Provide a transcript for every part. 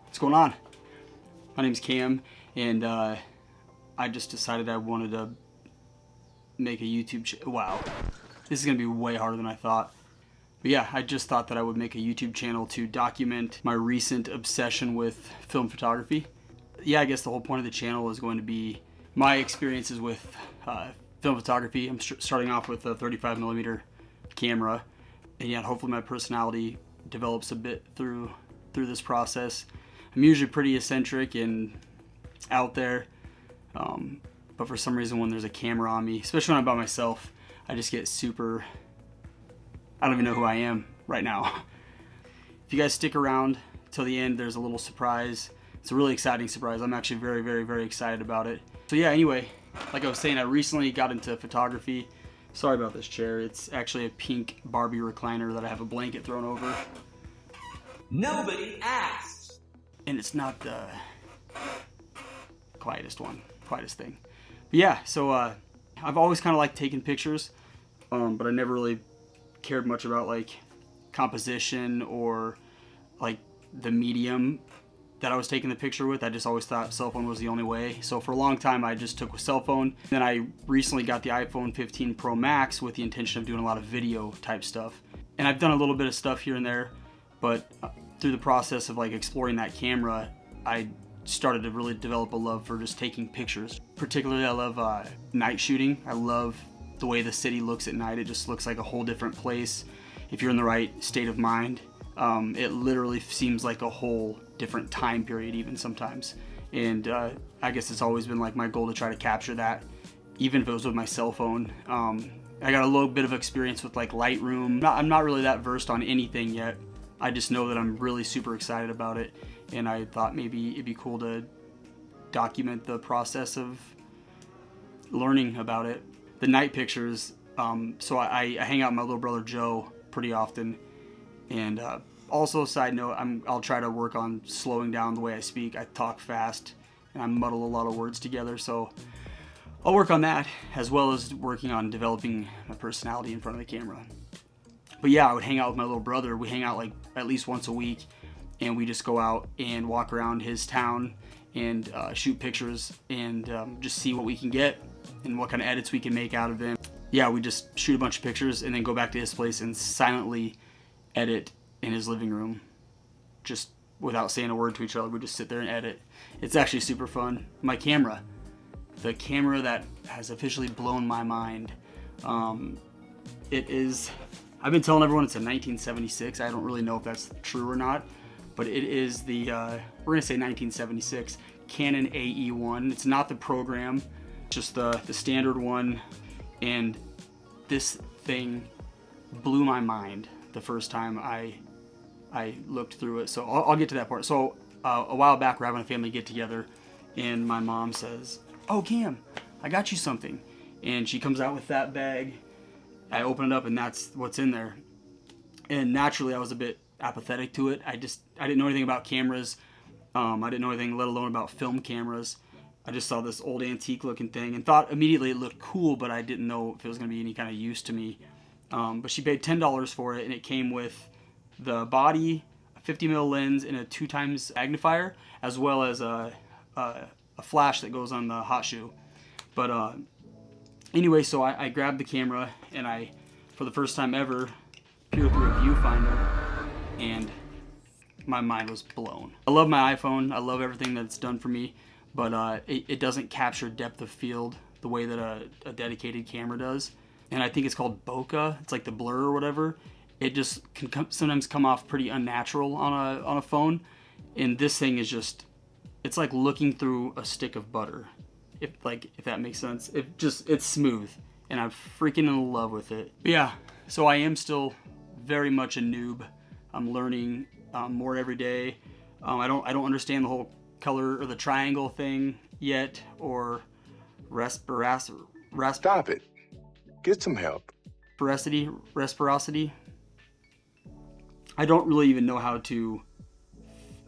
What's going on? My name's Cam, and I just decided I wanted to make a YouTube channel. Wow, this is gonna be way harder than I thought. But yeah, I just thought that I would make a YouTube channel to document my recent obsession with film photography. Yeah, I guess the whole point of the channel is going to be my experiences with film photography. I'm starting off with a 35mm camera, and yet hopefully my personality develops a bit through this process. I'm usually pretty eccentric and out there, but for some reason when there's a camera on me, especially when I'm by myself, I just get super, I don't even know who I am right now. If you guys stick around till the end, there's a little surprise. It's a really exciting surprise. I'm actually very, very, very excited about it. So yeah, anyway, like I was saying, I recently got into photography. Sorry about this chair. It's actually a pink Barbie recliner that I have a blanket thrown over. Nobody asked. And it's not the quietest thing. But yeah, so I've always kind of liked taking pictures, but I never really cared much about like composition or like the medium that I was taking the picture with. I just always thought cell phone was the only way. So for a long time I just took a cell phone. Then I recently got the iPhone 15 Pro Max with the intention of doing a lot of video type stuff. And I've done a little bit of stuff here and there, but through the process of like exploring that camera, I started to really develop a love for just taking pictures. Particularly I love night shooting. I love the way the city looks at night. It just looks like a whole different place if you're in the right state of mind. It literally seems like a whole different time period even sometimes. And I guess it's always been like my goal to try to capture that, even if it was with my cell phone. I got a little bit of experience with like Lightroom. I'm not really that versed on anything yet. I just know that I'm really super excited about it, and I thought maybe it'd be cool to document the process of learning about it. The night pictures, so I hang out with my little brother Joe pretty often, and also side note, I'll try to work on slowing down the way I speak. I talk fast and I muddle a lot of words together, so I'll work on that, as well as working on developing my personality in front of the camera. But yeah, I would hang out with my little brother. We hang out like at least once a week, and we just go out and walk around his town and shoot pictures and just see what we can get and what kind of edits we can make out of them. Yeah, we just shoot a bunch of pictures and then go back to his place and silently edit in his living room, just without saying a word to each other. We just sit there and edit. It's actually super fun. My camera, the camera that has officially blown my mind, it is, I've been telling everyone it's a 1976. I don't really know if that's true or not, but it is the, we're gonna say 1976 Canon AE1. It's not the program, just the standard one. And this thing blew my mind the first time I looked through it. So I'll get to that part. So a while back we're having a family get together, and my mom says, "Oh Cam, I got you something." And she comes out with that bag. I open it up and that's what's in there. And naturally I was a bit apathetic to it. I didn't know anything about cameras. I didn't know anything, let alone about film cameras. I just saw this old antique looking thing and thought immediately it looked cool, but I didn't know if it was going to be any kind of use to me. But she paid $10 for it, and it came with the body, a 50mm lens, and a 2x magnifier, as well as a flash that goes on the hot shoe. But anyway, so I grabbed the camera and I, for the first time ever, peered through a viewfinder, and my mind was blown. I love my iPhone. I love everything that it's done for me, but it doesn't capture depth of field the way that a dedicated camera does. And I think it's called bokeh. It's like the blur or whatever. It just can sometimes come off pretty unnatural on a phone. And this thing is just, it's like looking through a stick of butter. If that makes sense. It's smooth, and I'm freaking in love with it. But yeah, so I am still very much a noob. I'm learning more every day. I don't understand the whole color or the triangle thing yet, or Stop it. Get some help. Reciprocity. I don't really even know how to,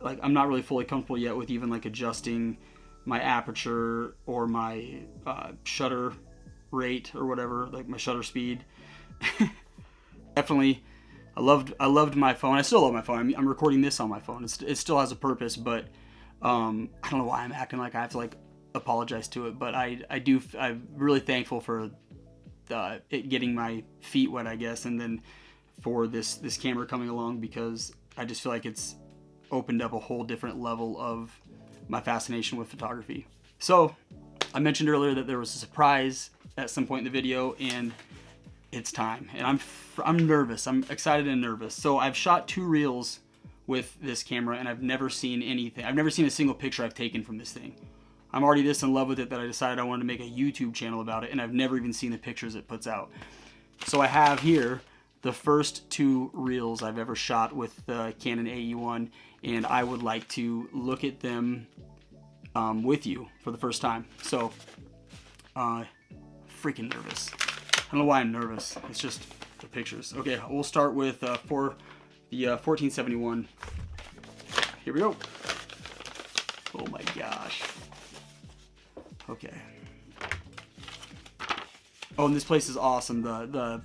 like, I'm not really fully comfortable yet with even like adjusting my aperture or my shutter rate or whatever, like my shutter speed. Definitely I loved my phone. I still love my phone. I'm recording this on my phone. It still has a purpose, but I don't know why I'm acting like I have to like apologize to it. But I'm really thankful for it getting my feet wet, I guess, and then for this camera coming along, because I just feel like it's opened up a whole different level of my fascination with photography. So I mentioned earlier that there was a surprise at some point in the video, and it's time. And I'm nervous. I'm excited and nervous. So I've shot 2 reels with this camera, and I've never seen anything. I've never seen a single picture I've taken from this thing. I'm already this in love with it that I decided I wanted to make a YouTube channel about it, and I've never even seen the pictures it puts out. So I have here the first 2 reels I've ever shot with the Canon AE1, and I would like to look at them with you for the first time. So, freaking nervous. I don't know why I'm nervous. It's just the pictures. Okay, we'll start with the 1471. Here we go. Oh my gosh. Okay. Oh, and this place is awesome. The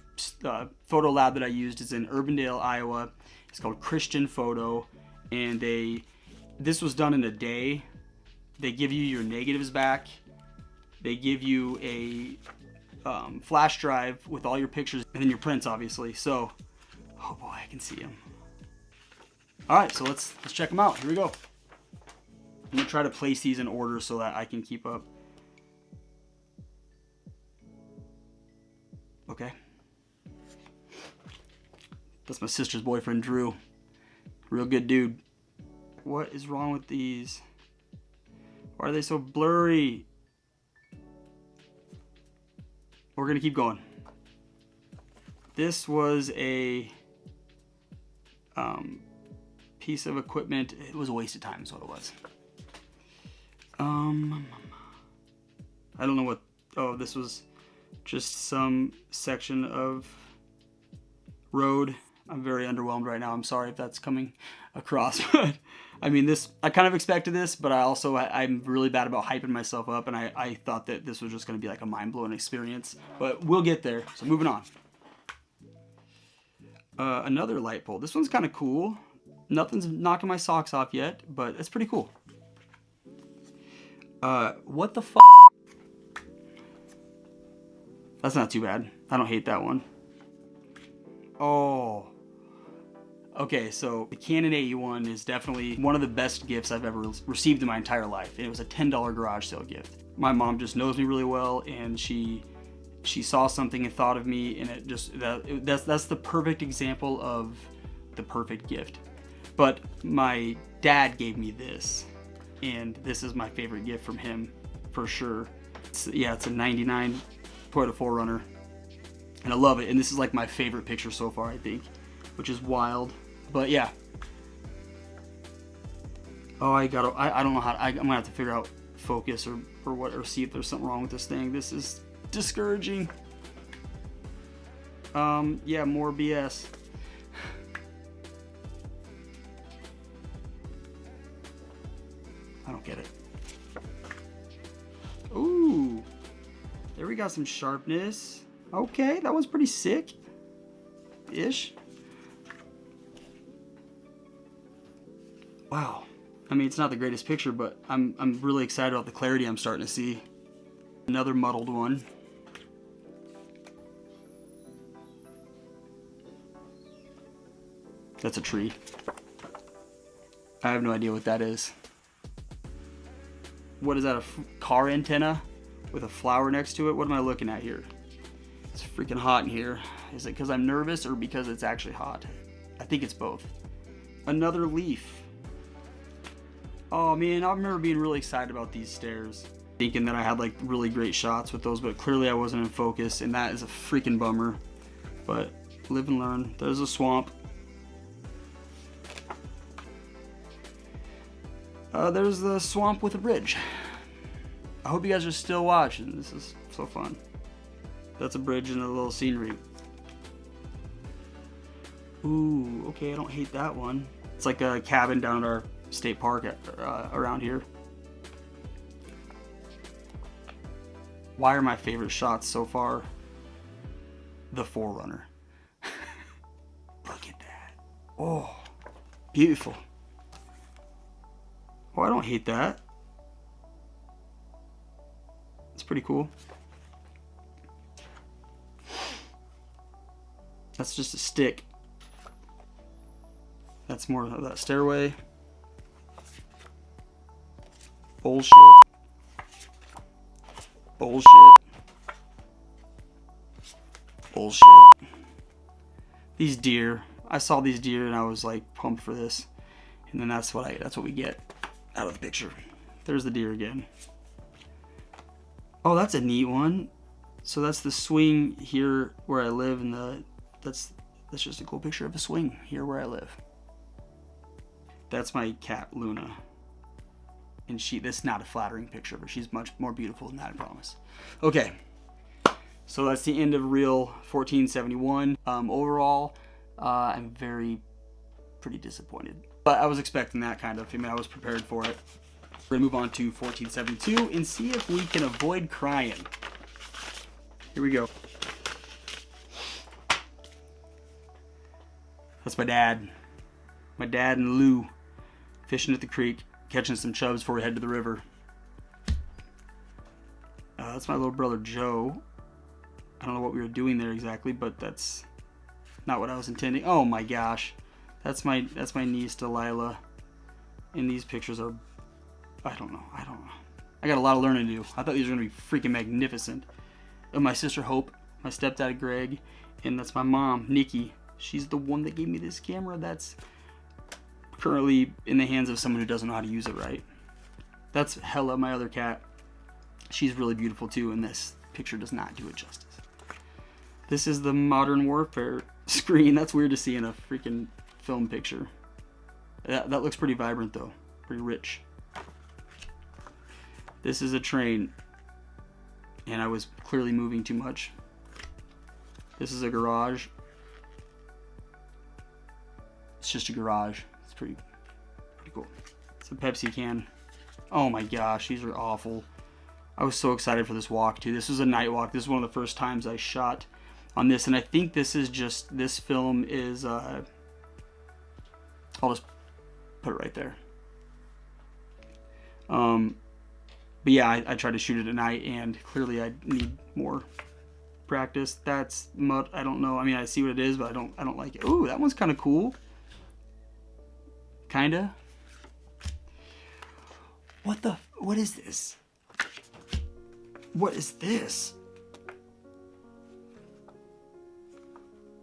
photo lab that I used is in Urbandale, Iowa. It's called Christian Photo, and this was done in a day. They give you your negatives back. They give you a flash drive with all your pictures, and then your prints, obviously. So, oh boy, I can see them. All right, so let's check them out. Here we go. I'm gonna try to place these in order so that I can keep up. Okay. That's my sister's boyfriend, Drew. Real good dude. What is wrong with these? Why are they so blurry? We're gonna keep going. This was a piece of equipment. It was a waste of time is what it was. I don't know what, oh, this was just some section of road. I'm very underwhelmed right now. I'm sorry if that's coming across, but I mean, I kind of expected this, but I'm really bad about hyping myself up, and I thought that this was just going to be like a mind-blowing experience, but we'll get there. So moving on. Another light pole. This one's kind of cool. Nothing's knocking my socks off yet, but it's pretty cool. What the f***? That's not too bad. I don't hate that one. Oh. Okay, so the Canon AE1 is definitely one of the best gifts I've ever received in my entire life. It was a $10 garage sale gift. My mom just knows me really well, and she saw something and thought of me, and it just that's the perfect example of the perfect gift. But my dad gave me this, and this is my favorite gift from him for sure. It's a 99 Toyota 4Runner, and I love it. And this is like my favorite picture so far, I think, which is wild. But yeah. Oh, I don't know how. I'm gonna have to figure out focus or see if there's something wrong with this thing. This is discouraging. Yeah, more BS. I don't get it. Ooh, there we got some sharpness. Okay, that was pretty sick-ish. Wow. I mean, it's not the greatest picture, but I'm really excited about the clarity I'm starting to see. Another muddled one. That's a tree. I have no idea what that is. What is that, a car antenna with a flower next to it? What am I looking at here? It's freaking hot in here. Is it because I'm nervous or because it's actually hot? I think it's both. Another leaf. Oh man, I remember being really excited about these stairs. Thinking that I had like really great shots with those, but clearly I wasn't in focus, and that is a freaking bummer. But live and learn. There's a swamp. There's the swamp with a bridge. I hope you guys are still watching. This is so fun. That's a bridge and a little scenery. Ooh, okay, I don't hate that one. It's like a cabin down at our state park around here. Why are my favorite shots so far the 4Runner? Look at Oh, beautiful. Oh, I don't hate that. It's pretty cool. That's just a stick. That's more of that stairway. Bullshit. Bullshit. Bullshit. These deer. I saw these deer and I was like pumped for this. And then that's what we get out of the picture. There's the deer again. Oh, that's a neat one. So that's the swing here where I live, and that's just a cool picture of a swing here where I live. That's my cat Luna. And this is not a flattering picture of her. She's much more beautiful than that, I promise. Okay. So that's the end of reel 1471. Overall, I'm pretty disappointed. But I was expecting that kind of. I mean, I was prepared for it. We're gonna move on to 1472 and see if we can avoid crying. Here we go. That's my dad. My dad and Lou fishing at the creek, catching some chubs before we head to the river. That's my little brother Joe. I don't know what we were doing there exactly, but that's not what I was intending. Oh my gosh. That's my niece Delilah. And these pictures are, I don't know. I got a lot of learning to do. I thought these were gonna be freaking magnificent. And my sister Hope, my stepdad Greg, and that's my mom, Nikki. She's the one that gave me this camera that's currently in the hands of someone who doesn't know how to use it right. That's Hella, my other cat. She's really beautiful too, and this picture does not do it justice. This is the Modern Warfare screen. That's weird to see in a freaking film picture. That looks pretty vibrant though, pretty rich. This is a train, and I was clearly moving too much. This is a garage. It's just a garage. It's pretty cool. It's a Pepsi can. Oh my gosh, these are awful. I was so excited for this walk too. This was a night walk. This is one of the first times I shot on this, and I think this film is I'll just put it right there. But yeah, I tried to shoot it at night, and clearly I need more practice. That's mud. I don't know. I mean, I see what it is, but I don't like it. Ooh, that one's kind of cool. Kinda. What is this? What is this?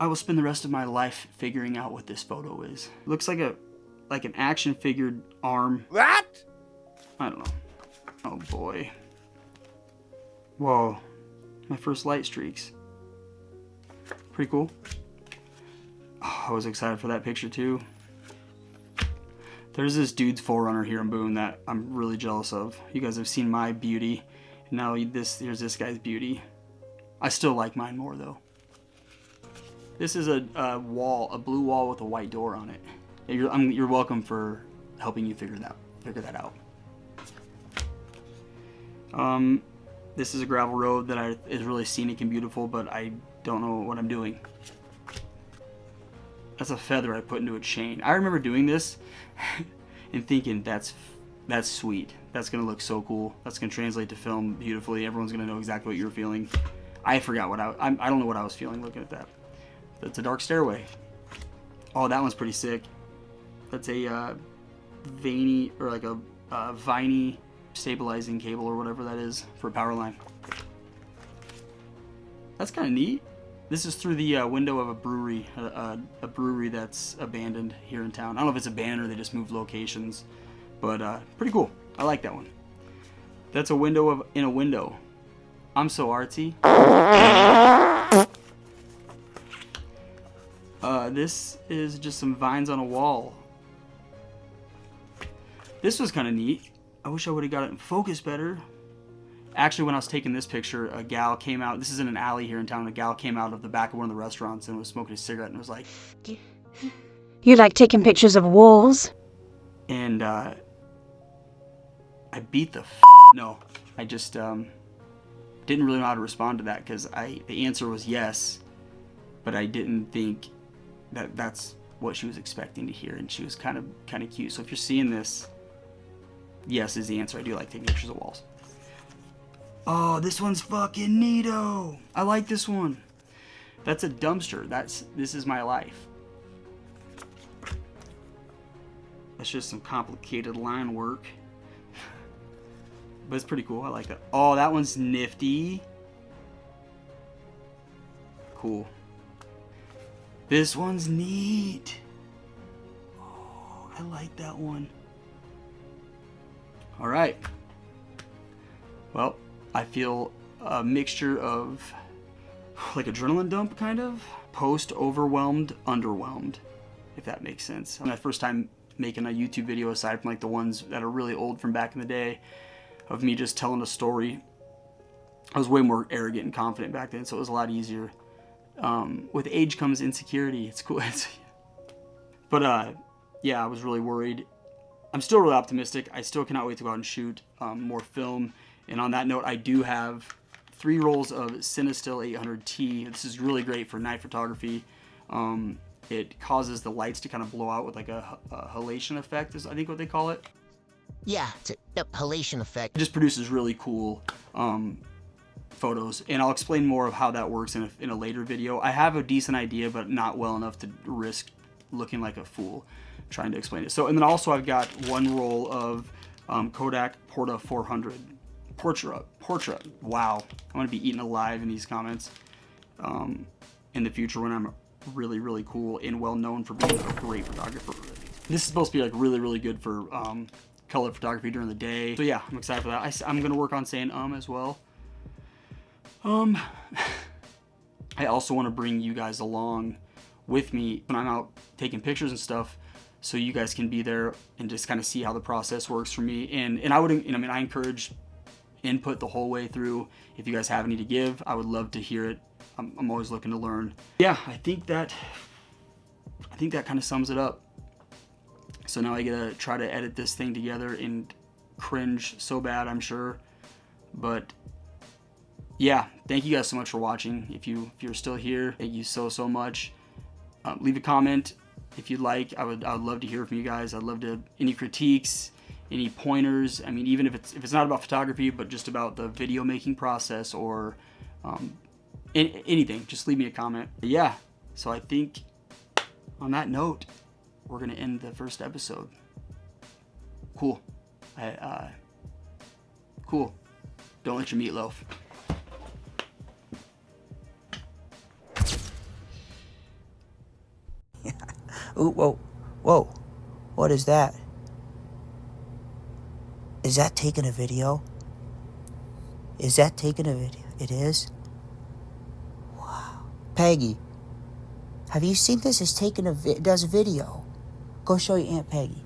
I will spend the rest of my life figuring out what this photo is. It looks like an action figured arm. What? I don't know. Oh boy. Whoa. My first light streaks. Pretty cool. Oh, I was excited for that picture too. There's this dude's 4Runner here in Boone that I'm really jealous of. You guys have seen my beauty. And now here's this guy's beauty. I still like mine more though. This is a blue wall with a white door on it. You're welcome for helping you figure that out. This is a gravel road that is really scenic and beautiful, but I don't know what I'm doing. That's a feather I put into a chain. I remember doing this and thinking that's sweet. That's gonna look so cool. That's gonna translate to film beautifully. Everyone's gonna know exactly what you're feeling. I forgot what I don't know what I was feeling looking at that. That's a dark stairway. Oh, that one's pretty sick. That's a veiny or like a viney stabilizing cable or whatever that is for a power line. That's kind of neat. This is through the window of a brewery, a brewery that's abandoned here in town. I don't know if it's abandoned or they just moved locations, but pretty cool. I like that one. That's a window in a window. I'm so artsy. This is just some vines on a wall. This was kind of neat. I wish I would have got it in focus better. Actually, when I was taking this picture, a gal came out. This is in an alley here in town. A gal came out of the back of one of the restaurants and was smoking a cigarette and was like, "You like taking pictures of walls?" And I beat the no. I just didn't really know how to respond to that because the answer was yes, but I didn't think that's what she was expecting to hear, and she was kind of cute. So if you're seeing this, yes is the answer. I do like taking pictures of walls. Oh, this one's fucking neato. I like this one. That's a dumpster. This is my life. That's just some complicated line work. But it's pretty cool. I like that. Oh, that one's nifty. Cool. This one's neat. Oh, I like that one. All right. Well, I feel a mixture of like adrenaline dump, kind of. Post-overwhelmed, underwhelmed, if that makes sense. My first time making a YouTube video, aside from like the ones that are really old from back in the day, of me just telling a story. I was way more arrogant and confident back then, so it was a lot easier. With age comes insecurity. It's cool. But yeah, I was really worried. I'm still really optimistic. I still cannot wait to go out and shoot more film. And on that note, I do have 3 rolls of Cinestill 800T. This is really great for night photography. It causes the lights to kind of blow out with like a halation effect, is I think what they call it. Yeah, it's a halation effect. It just produces really cool photos, and I'll explain more of how that works in a later video. I have a decent idea, but not well enough to risk looking like a fool trying to explain it. So, and then also I've got 1 roll of Kodak Portra 400. Portra. Wow, I'm gonna be eaten alive in these comments in the future when I'm really, really cool and well known for being a great photographer. This is supposed to be like really, really good for color photography during the day. So yeah, I'm excited for that. I'm gonna work on saying as well. I also want to bring you guys along with me when I'm out taking pictures and stuff, so you guys can be there and just kind of see how the process works for me. And I would, I mean, I encourage input the whole way through. If you guys have any to give, I would love to hear it. I'm always looking to learn. Yeah, I think that kind of sums it up. So now I gotta try to edit this thing together and cringe so bad, I'm sure. But yeah, thank you guys so much for watching. If you're still here, thank you so much. Leave a comment if you'd like. I would love to hear from you guys. I'd love to any critiques, any pointers. I mean, even if it's not about photography, but just about the video making process or anything, just leave me a comment. But yeah, so I think on that note, we're gonna end the first episode. Cool. Cool. Don't let your meatloaf. Ooh, whoa. What is that? Is that taking a video? Is that taking a video? It is? Wow. Peggy, have you seen this? It's taking it does a video. Go show your Aunt Peggy.